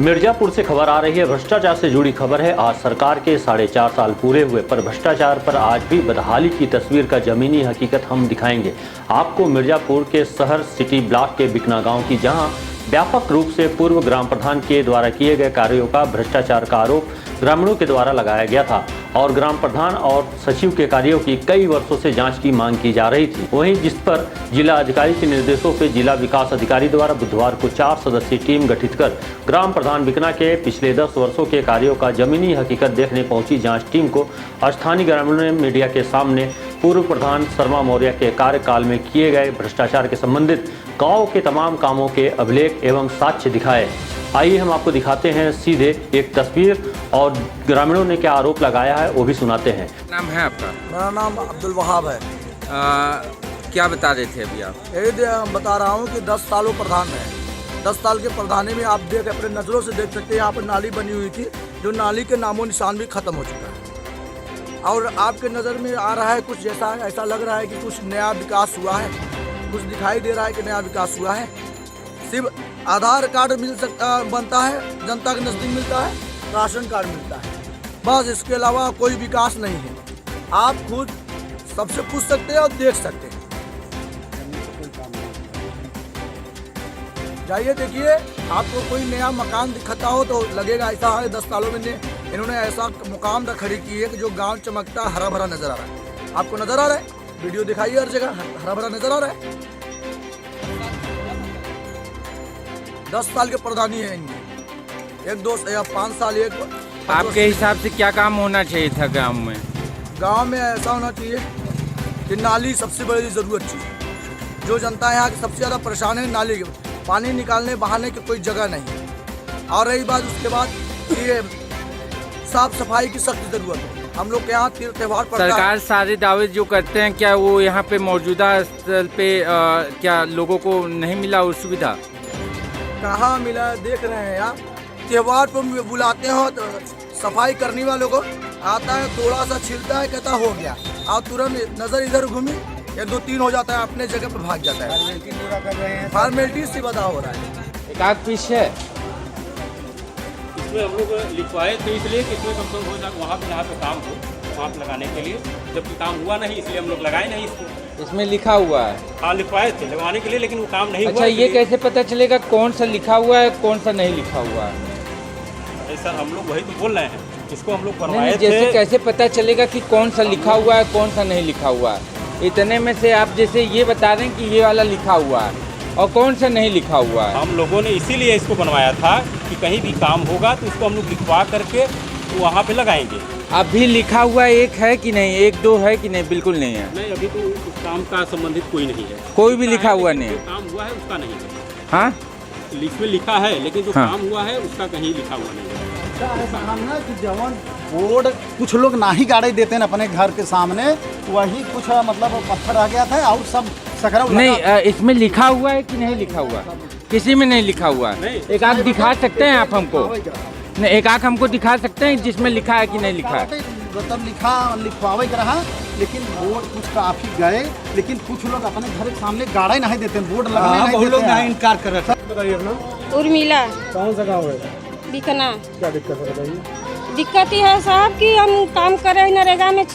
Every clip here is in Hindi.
मिर्जापुर से खबर आ रही है। भ्रष्टाचार से जुड़ी खबर है। आज सरकार के 4.5 साल पूरे हुए, पर भ्रष्टाचार पर आज भी बदहाली की तस्वीर का जमीनी हकीकत हम दिखाएंगे आपको। मिर्जापुर के शहर सिटी ब्लॉक के बिकना गांव की, जहां व्यापक रूप से पूर्व ग्राम प्रधान के द्वारा किए गए कार्यों का भ्रष्टाचार का आरोप ग्रामीणों के द्वारा लगाया गया था और ग्राम प्रधान और सचिव के कार्यों की कई वर्षों से जांच की मांग की जा रही थी। वहीं जिस पर जिला अधिकारी के निर्देशों पर जिला विकास अधिकारी द्वारा बुधवार को 4 सदस्यीय टीम गठित कर ग्राम प्रधान बिकना के पिछले 10 वर्षों के कार्यों का जमीनी हकीकत देखने पहुंची जांच टीम को स्थानीय ग्रामीणों ने मीडिया के सामने पूर्व प्रधान शर्मा मौर्य के कार्यकाल में किए गए भ्रष्टाचार के संबंधित गाँव के तमाम कामों के अभिलेख एवं साक्ष्य दिखाए। आइए हम आपको दिखाते हैं सीधे एक तस्वीर और ग्रामीणों ने क्या आरोप लगाया है वो भी सुनाते हैं। नाम है आपका? मेरा नाम अब्दुल वहाब है। क्या बता रहे थे अभी आप? यही बता रहा हूँ कि 10 सालों प्रधान है। 10 साल के प्रधानी में आप देख अपने नज़रों से देख सकते हैं, यहाँ पर नाली बनी हुई थी, जो नाली के नामो निशान भी खत्म हो चुका है। और आपके नज़र में आ रहा है कुछ जैसा, ऐसा लग रहा है कि कुछ नया विकास हुआ है, कुछ दिखाई दे रहा है कि नया विकास हुआ है। सिर्फ आधार कार्ड बनता है, जनता के नज़दीक मिलता है, राशन कार्ड मिलता है, बस। इसके अलावा कोई विकास नहीं है। आप खुद सबसे पूछ सकते हैं और देख सकते हैं। जाइए देखिए, आपको कोई नया मकान दिखता हो तो लगेगा ऐसा है 10 सालों में इन्होंने ऐसा मुकाम खड़ी की है कि जो गांव चमकता हरा भरा नजर आ रहा है। आपको नजर आ रहा है? वीडियो दिखाइए, हर जगह हरा भरा नजर आ रहा है। 10 साल के प्रधानी है इनकी, 1 2 या 5 साल एक। आपके हिसाब से क्या काम होना चाहिए था गांव में? गांव में ऐसा होना चाहिए कि नाली सबसे बड़ी ज़रूरत चीज़। जो जनता यहाँ की सबसे ज़्यादा परेशान है नाली के, पानी निकालने बहाने की कोई जगह नहीं। और रही बात उसके बाद ये साफ सफाई की सख्त ज़रूरत है। हम लोग के यहाँ त्योहार पर सरकार सारे दावे जो करते हैं, क्या वो यहाँ पे मौजूदा स्थल पे क्या लोगों को नहीं मिला वो सुविधा? कहाँ मिला, देख रहे हैं यार। त्योहार पर बुलाते हो तो सफाई करने वालों को आता है, थोड़ा सा छिलता है, कहता हो गया, और तुरंत नज़र इधर घूमी 1 2 3 हो जाता है, अपने जगह पे भाग जाता है। फॉर्मेलिटी से बता हो रहा है। एक आध पीस है इसमें हम लोग लिखवाए थे, इसलिए कि इसमें कम से कम हो जाए वहाँ पे जहाँ पे काम हो वहाँ पे लगाने के लिए, जबकि काम हुआ नहीं इसलिए हम लोग लगाए नहीं इसको। इसमें लिखा हुआ है? हाँ, लिखवाए थे लगवाने के लिए, लेकिन वो काम नहीं हुआ। अच्छा, ये कैसे पता चलेगा कौन सा लिखा हुआ है कौन सा नहीं लिखा हुआ है? सर हम लोग वही तो बोल रहे हैं, इसको हम लोग नहीं, बनवाए जैसे थे। कैसे पता चलेगा कि कौन सा लिखा हुआ है कौन सा नहीं लिखा हुआ है? इतने में से आप जैसे ये बता रहे हैं कि ये वाला लिखा हुआ है और कौन सा नहीं लिखा हुआ है। हम लोगों ने इसीलिए इसको बनवाया था कि कहीं भी काम होगा तो इसको हम लोग लिखवा करके वहाँ पे लगाएंगे। अभी लिखा हुआ एक है कि नहीं, 1 2 है कि नहीं? बिल्कुल नहीं है। नहीं, अभी तो उस काम का संबंधित कोई नहीं है। कोई भी लिखा हुआ नहीं जो है? काम हुआ है उसका नहीं है। हाँ, इसमें लिखा है, लेकिन जो हाँ। काम हुआ है उसका कहीं लिखा हुआ नहीं है। कि जवन बोर्ड कुछ लोग ना ही गाड़ी देते हैं अपने घर के सामने, वही कुछ मतलब पत्थर आ गया था और सब सकरा नहीं, इसमें लिखा हुआ है कि नहीं लिखा हुआ? किसी में नहीं लिखा हुआ है। एक आंख दिखा सकते हैं आप हमको? नहीं, एक आंख हमको दिखा सकते हैं जिसमें लिखा है कि नहीं लिखा है? मतलब लिखवावे के रहा, लेकिन बोर्ड कुछ काफी गए, लेकिन कुछ लोग अपने घर के सामने गाड़ी नहीं देते, बोर्ड लगने नहीं देते। लोग इनकार कर रहे हैं। बताइए अपना। उर्मिला। कौन सा गाँव है? बिकना। क्या दिक्कत है बताइए। दिक्कत ही है साहब कि हम काम कर रहे हैं नरेगा में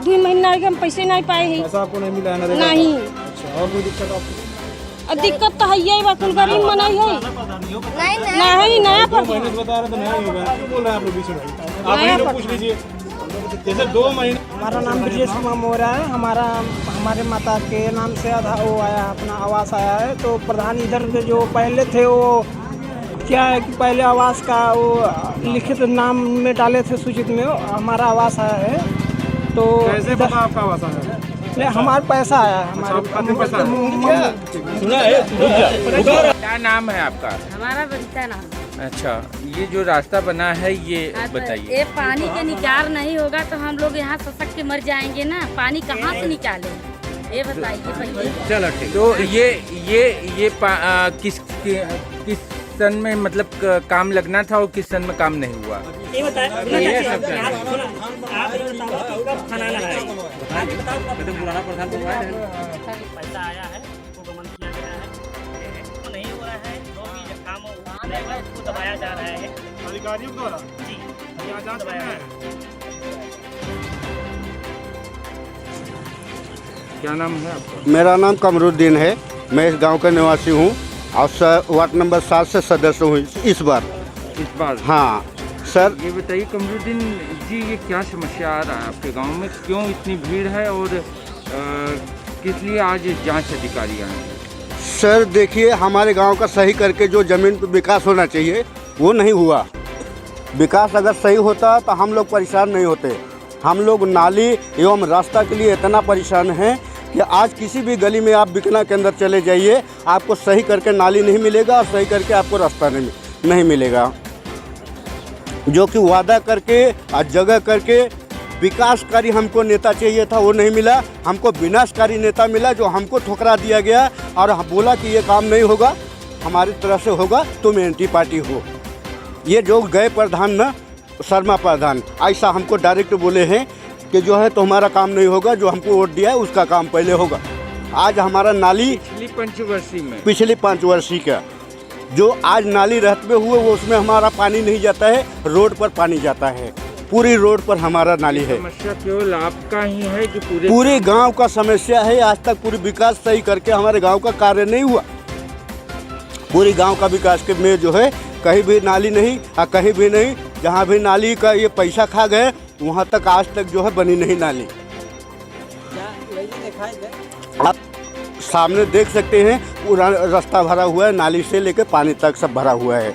2 महीना हम पैसे नहीं पाए हैं। पैसा आपको नहीं मिला है नरेगा? नहीं। अच्छा, और कोई दिक्कत आपको? दिक्कत तो है ही, कुल गरीब मनाई है। नहीं, नया पर महीने से बता रहे तो नया ही होगा। क्यों बोल रहे हैं आप लोग बीच में? आप ही लोग पूछ लीजिए। जैसे 2 महीने। हमारा नाम ब्रजेश कुमार मौर्य है। हमारे माता के नाम से वो आया, अपना आवास आया है। तो प्रधान इधर जो पहले थे वो क्या है कि पहले आवास का वो लिखित नाम में डाले थे सूचित में, हमारा आवास आया है। तो कैसे पता आपका आवास आया है? नहीं, हमारा पैसा आया है। क्या नाम है आपका? हमारा बंता नाम। अच्छा, ये जो रास्ता बना है ये बताइए। ये पानी के निकाल नहीं होगा तो हम लोग यहाँ ससक के मर जाएंगे ना। पानी कहाँ से निकालें ये बताइए पहले। चलो ठीक। तो ये किस सन में मतलब काम लगना था और किस सन में काम नहीं हुआ? ये बताइए। पुराना प्रधान पैसा आया है, उसको गमन किया गया है, वो नहीं हो रहा है। जो भी काम इसको दबाया जा रहा है अधिकारियों द्वारा जी, यहाँ जांच करना है। क्या नाम है आपका? मेरा नाम कमरुद्दीन है, मैं इस गांव का निवासी हूं और वार्ड नंबर 7 से सदस्य हूं इस बार। इस बार हाँ सर, ये बताइए कमरुद्दीन जी, ये क्या समस्या आ रहा है आपके गांव में? क्यों इतनी भीड़ है और किस लिए आज जांच अधिकारी आए हैं? सर देखिए, हमारे गांव का सही करके जो ज़मीन पर विकास होना चाहिए वो नहीं हुआ। विकास अगर सही होता तो हम लोग परेशान नहीं होते। हम लोग नाली एवं रास्ता के लिए इतना परेशान हैं कि आज किसी भी गली में आप बिकना के अंदर चले जाइए, आपको सही करके नाली नहीं मिलेगा और सही करके आपको रास्ता नहीं मिलेगा। जो कि वादा करके और जगह करके विकासकारी हमको नेता चाहिए था, वो नहीं मिला। हमको विनाशकारी नेता मिला जो हमको ठुकरा दिया गया और बोला कि ये काम नहीं होगा, हमारी तरफ से होगा, तुम एंटी पार्टी हो। ये जो गए प्रधान ना, शर्मा प्रधान, ऐसा हमको डायरेक्ट बोले हैं कि जो है तो हमारा काम नहीं होगा, जो हमको वोट दिया है उसका काम पहले होगा। आज हमारा नाली पिछली 5 वर्षीय का जो आज नाली रहते हुए वो उसमें हमारा पानी नहीं जाता है, रोड पर पानी जाता है। पूरी रोड पर हमारा नाली है। समस्या केवल आपका ही है कि पूरे गांव का समस्या है? आज तक पूरी विकास सही करके हमारे गांव का कार्य नहीं हुआ। पूरी गांव का विकास के में जो है कहीं भी नाली नहीं और कहीं भी नहीं, जहां भी नाली का ये पैसा खा गए वहां तक आज तक जो है बनी नहीं नाली। आप सामने देख सकते हैं पूरा रास्ता भरा हुआ है, नाली से लेकर पानी तक सब भरा हुआ है।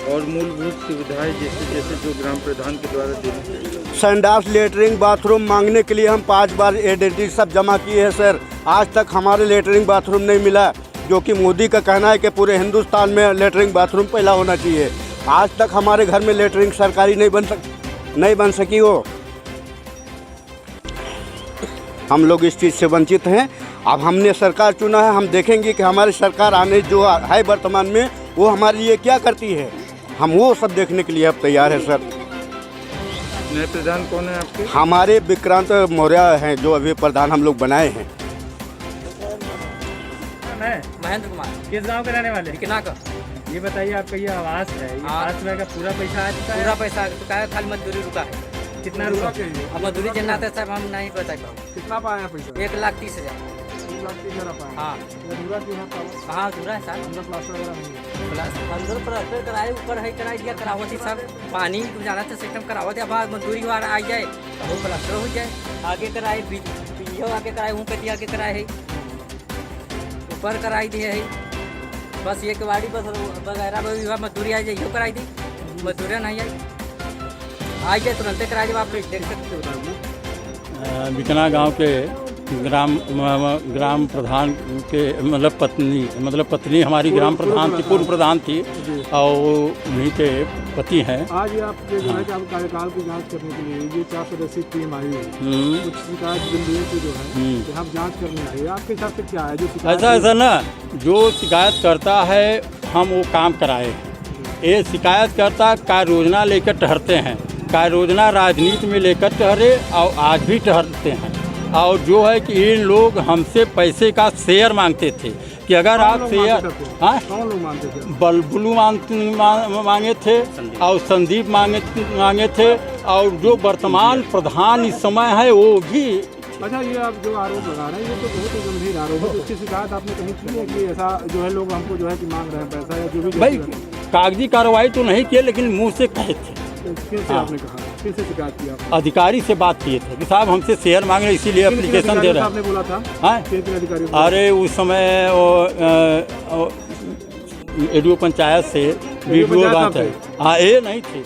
और मूलभूत सुविधाएं जैसे जो ग्राम प्रधान के द्वारा दी, संडास, लेटरिंग, बाथरूम मांगने के लिए हम 5 बार एडेंटिटी सब जमा किए हैं सर। आज तक हमारे लेटरिंग बाथरूम नहीं मिला, जो कि मोदी का कहना है कि पूरे हिंदुस्तान में लेटरिंग बाथरूम पहला होना चाहिए। आज तक हमारे घर में लेटरिंग सरकारी नहीं बन सकी हो। हम लोग इस चीज़ से वंचित हैं। अब हमने सरकार चुना है, हम देखेंगे कि हमारी सरकार आने जो है वर्तमान में वो हमारे लिए क्या करती है। हम वो सब देखने के लिए अब तैयार है सर। नए प्रधान कौन है आपके? हमारे विक्रांत मौर्य हैं जो अभी प्रधान हम लोग बनाए हैं। महेंद्र कुमार। किस गांव के रहने वाले? कितना का? ये बताइए, आपका ये आवास है, ये 5 रुपए का पूरा पैसा आ चुका है? पूरा पैसा आ चुका है, खाली मजदूरी रुका है। कितना रुका? अब मजदूरी जितना था साहब हम नहीं बता पाओ। कितना पाया पैसा? 1,30,000। 1,30,000 पाया। हाँ, अधूरा क्यों है आपका? कहाँ अधूरा है साहब? अंदर प्लास्टर वगैरह नहीं है। अंदर प्लास्टर कराए, ऊपर है कराई दिया, करावत ही सब पानी जाना था सिस्टम करावत है। अब मजदूरी वाला आ जाए तो वो प्लास्टर हो जाए। आगे कराए, बीजो आगे कराए, हूँ कती आगे कराए है, ऊपर कराई दिए है। बस ये केवाड़ी बस वगैरह मजदूरी आ जाए, यो कराई दी। मजदूरी नहीं आई जाए तुरंत कराई जब आप देख सकते हो। बिकना गांव के ग्राम प्रधान के मतलब पत्नी हमारी ग्राम प्रधान थी, पूर्व प्रधान थी और उन्हीं के पति हैं। आज ये आपके जो है कि आप कार्यकाल की जांच करने के लिए ये 4 सदस्यीय टीम आई हुई है, कुछ शिकायत बिंदुओं पे जो है कि हम जांच करने आए, आपके हिसाब से क्या है जो ऐसा ना, जो शिकायत करता है हम वो काम कराए हैं। ये शिकायत करता कार्य योजना लेकर ठहरते हैं, कार्य योजना राजनीति में लेकर ठहरे और आज भी ठहरते हैं। और जो है कि इन लोग हमसे पैसे का शेयर मांगते थे कि अगर आप शेयर, हाँ, कौन लोग मानते थे? बलबुलू मांगे थे और संदीप मांगे थे और जो वर्तमान प्रधान इस समय है वो भी। अच्छा, ये आप जो आरोप लगा रहे हैं ये तो बहुत ही गंभीर आरोप है। उसकी शिकायत आपने कहीं की है कि ऐसा जो है लोग हमको जो है कि मांग रहे हैं पैसा या जो भी? भाई कागजी कार्रवाई तो नहीं किए लेकिन मुंह से कहे थे। किससे आपने कहा, किससे शिकायत किया? अधिकारी से बात किए थे कि साहब हमसे शेयर मांग रहे इसीलिए एप्लीकेशन दे रहे हैं। आपने बोला था? हाँ, अधिकारी? अरे उस समय एडीओ पंचायत से वीडियो बात है। हाँ, ये नहीं थे,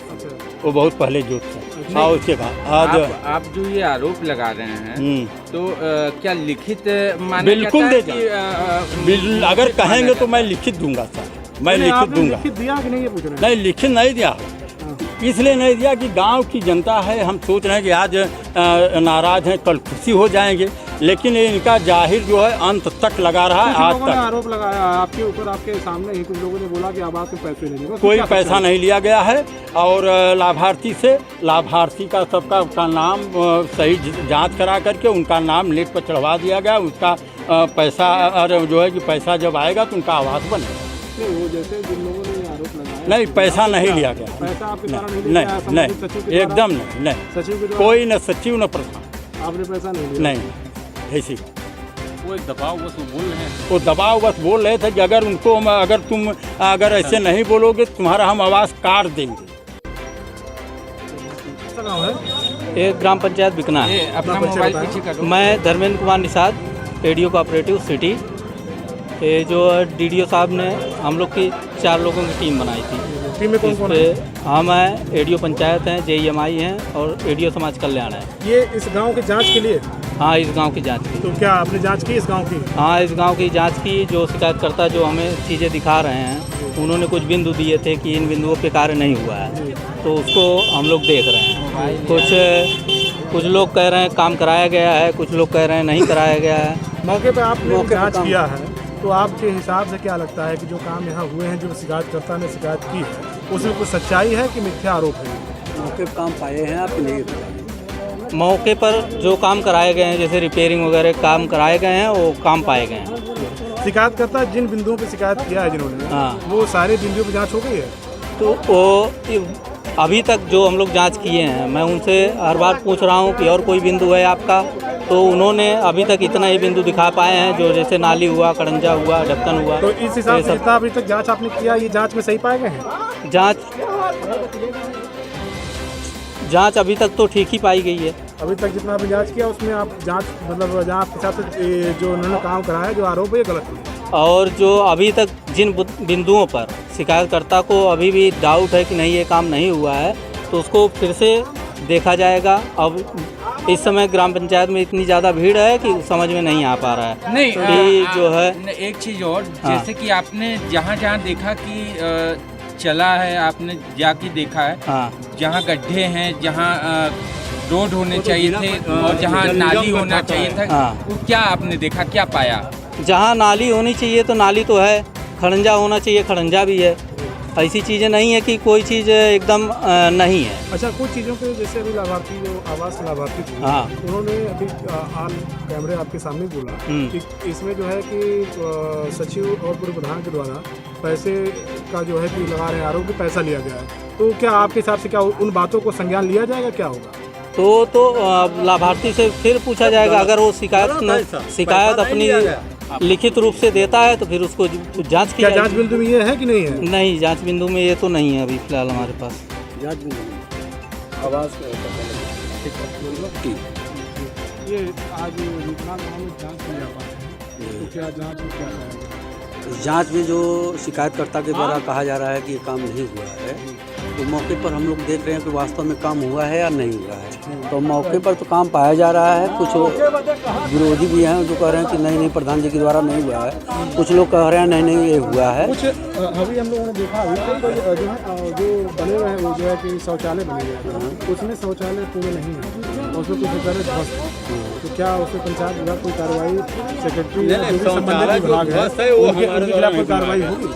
वो बहुत पहले जो थे। हाँ, उसके बाद आप जो ये आरोप लगा रहे हैं तो क्या लिखित माना बिल्कुल दे कि अगर कहेंगे तो मैं लिखित दूंगा सर, मैं लिखित दूंगा। लिखित दिया कि नहीं ये पूछ रहे हैं? नहीं, लिखित नहीं दिया, इसलिए नहीं दिया कि गांव की जनता है। हम सोच रहे हैं कि आज नाराज हैं, कल खुशी हो जाएंगे, लेकिन इनका जाहिर जो है अंत तक लगा रहा है। आज तक आरोप लगाया आपके ऊपर, आपके सामने ही कुछ लोगों ने बोला कि अब आपके पैसे लेने, कोई पैसा नहीं लिया गया है। और लाभार्थी का सबका नाम सही जांच करा करके उनका नाम नेट पर चढ़वा दिया गया। उसका पैसा और जो है कि पैसा जब आएगा तो उनका आवास बनेगा। वो जैसे जिन लोगों ने आरोप लगाया। नहीं, पैसा नहीं लिया गया। पैसा आपके द्वारा नहीं लिया गया? नहीं, संबंधित सचिव के द्वारा? एकदम नहीं, नहीं, सचिव के द्वारा? कोई न सचिव न प्रधान। आपने पैसा नहीं लिया? नहीं, ऐसी वो एक दबाव बस वो बोल रहे हैं। वो दबाव बस बोल रहे थे कि अगर तुम ऐसे नहीं बोलोगे तुम्हारा हम आवाज़ काट देंगे। गाँव है ये ग्राम पंचायत बिकना है। अपना मोबाइल पीछे कर दो। मैं Dharmendra Kumar Nishad, ADO cooperative city. ये जो डीडीओ साहब ने हम लोग की 4 लोगों की टीम बनाई थी। टीम में कौन कौन है? हम हैं, एडीओ पंचायत हैं, JEMI हैं और एडीओ समाज कल्याण है। ये इस गांव की जांच के लिए? हाँ, इस गांव की जांच की। तो क्या आपने जांच की इस गांव की? हाँ, इस गांव की जांच की। जो शिकायतकर्ता जो हमें चीज़ें दिखा रहे हैं, उन्होंने कुछ बिंदु दिए थे कि इन बिंदुओं पे कार्य नहीं हुआ है, तो उसको हम लोग देख रहे हैं। कुछ लोग कह रहे हैं काम कराया गया है, कुछ लोग कह रहे हैं नहीं कराया गया है। मौके पे आपने जांच किया है, तो आपके हिसाब से क्या लगता है कि जो काम यहाँ हुए हैं, जो शिकायतकर्ता ने शिकायत की है, उसमें कुछ सच्चाई है कि मिथ्या आरोप है? मौके पर काम पाए हैं आप नहीं? मौके पर जो काम कराए गए हैं, जैसे रिपेयरिंग वगैरह काम कराए गए हैं, वो काम पाए गए हैं। शिकायतकर्ता जिन बिंदुओं पे शिकायत किया है जिन्होंने, हाँ, वो सारे बिंदुओं पे जांच हो गई है? तो वो अभी तक जो हम लोग जांच किए हैं, मैं उनसे हर बार पूछ रहा हूँ कि और कोई बिंदु है आपका, तो उन्होंने अभी तक इतना ही बिंदु दिखा पाए हैं, जो जैसे नाली हुआ, कड़ंजा हुआ, ढक्कन हुआ। तो इस हिसाब से जितना अभी तक जांच आपने किया, ये जांच में सही पाए गए हैं? जांच अभी तक तो ठीक ही पाई गई है। अभी तक जितना आपने जांच किया उसमें आप जांच मतलब जहाँ आपके हिसाब से जो उन्होंने काम कराया, जो आरोप है, ये गलत है? और जो अभी तक जिन बिंदुओं पर शिकायतकर्ता को अभी भी डाउट है कि नहीं ये काम नहीं हुआ है, तो उसको फिर से देखा जाएगा। अब इस समय ग्राम पंचायत में इतनी ज़्यादा भीड़ है कि समझ में नहीं आ पा रहा है। नहीं, जो है एक चीज़ और, जैसे कि आपने जहाँ देखा कि चला है, आपने जाके देखा है, हाँ, जहाँ गड्ढे हैं, जहाँ रोड होने चाहिए थे और जहाँ नाली होना चाहिए था, हाँ, वो क्या आपने देखा, क्या पाया? जहाँ नाली होनी चाहिए तो नाली तो है, खड़ंजा होना चाहिए, खड़ंजा भी है। ऐसी चीज़ें नहीं है कि कोई चीज़ एकदम नहीं है। अच्छा, कुछ चीज़ों के जैसे अभी लाभार्थी जो आवास लाभार्थी थे, हाँ, उन्होंने अभी ऑन कैमरे आपके सामने बोला कि इसमें जो है कि सचिव और पूर्व प्रधान के द्वारा पैसे का जो है कि लगा रहे हैं आरोप कि पैसा लिया गया है। तो क्या आपके हिसाब से क्या उन बातों को संज्ञान लिया जाएगा, क्या होगा? तो लाभार्थी से फिर पूछा जाएगा। अगर वो शिकायत अपनी लिखित रूप से देता है तो फिर उसको जांच की क्या जांच बिंदु में ये है कि नहीं है? नहीं, जांच बिंदु में ये तो नहीं है अभी फिलहाल हमारे पास। जांच आवाज़ ये आज विकलांग गाँव में जांच नहीं आ पाते हैं, तो क्या जांच में क्या है? जांच में जो शिकायतकर्ता के द्वारा कहा जा रहा है कि ये काम नहीं हुआ है, तो मौके पर हम लोग देख रहे हैं कि वास्तव में काम हुआ है या नहीं हुआ है। तो मौके पर तो काम पाया जा रहा है। कुछ विरोधी भी हैं जो कह रहे हैं कि नहीं प्रधान जी के द्वारा नहीं हुआ है। कुछ लोग कह रहे हैं नहीं ये हुआ है। कुछ अभी हम लोगों ने देखा अभी तो जो है जो बने हुए हैं वो जो है कि शौचालय बने हुए हैं, उसमें शौचालय पूरे नहीं है, उसमें कुछ शौचालय ध्वस्त है। तो क्या उसमें पंचायत विभाग कोई कार्रवाई, सेक्रेटरी संबंधित विभाग है, उनके खिलाफ कोई कार्रवाई होगी?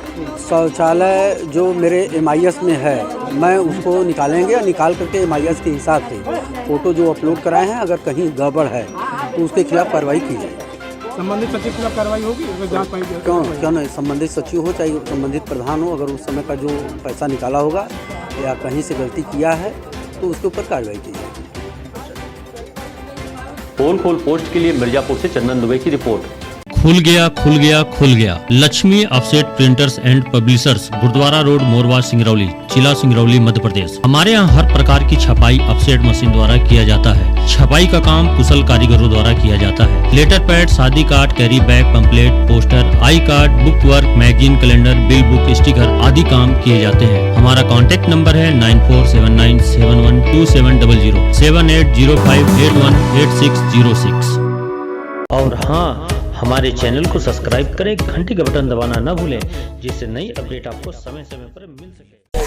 शौचालय जो मेरे MIS में है, मैं उसको निकालेंगे, निकाल करके MIS के हिसाब से फ़ोटो जो अपलोड कराए हैं, अगर कहीं गड़बड़ है तो उसके खिलाफ कार्रवाई की जाएगी। संबंधित सचिव के खिलाफ कार्रवाई होगी अगर जांच पाई? क्यों नहीं, संबंधित सचिव हो चाहे संबंधित प्रधान हो, अगर उस समय का जो पैसा निकाला होगा या कहीं से गलती किया है तो उसके ऊपर कार्रवाई की जाएगी। पोल खोल पोस्ट के लिए मिर्जापुर से चंदन दुबे की रिपोर्ट। खुल गया Lakshmi offset printers and publishers, Gurudwara road, Morwa, Singrauli, जिला सिंगरौली, मध्य प्रदेश। हमारे यहाँ हर प्रकार की छपाई ऑफसेट मशीन द्वारा किया जाता है। छपाई का काम कुशल कारीगरों द्वारा किया जाता है। लेटर पैड, शादी card, carry bag, pamphlet, poster, I card, book work, magazine, calendar, bill book, sticker आदि काम किए जाते हैं। हमारा कॉन्टैक्ट नंबर है 9479712700 7805818606। और हाँ, हमारे चैनल को सब्सक्राइब करें, घंटी का बटन दबाना न भूलें, जिससे नई अपडेट आपको समय समय पर मिल सके।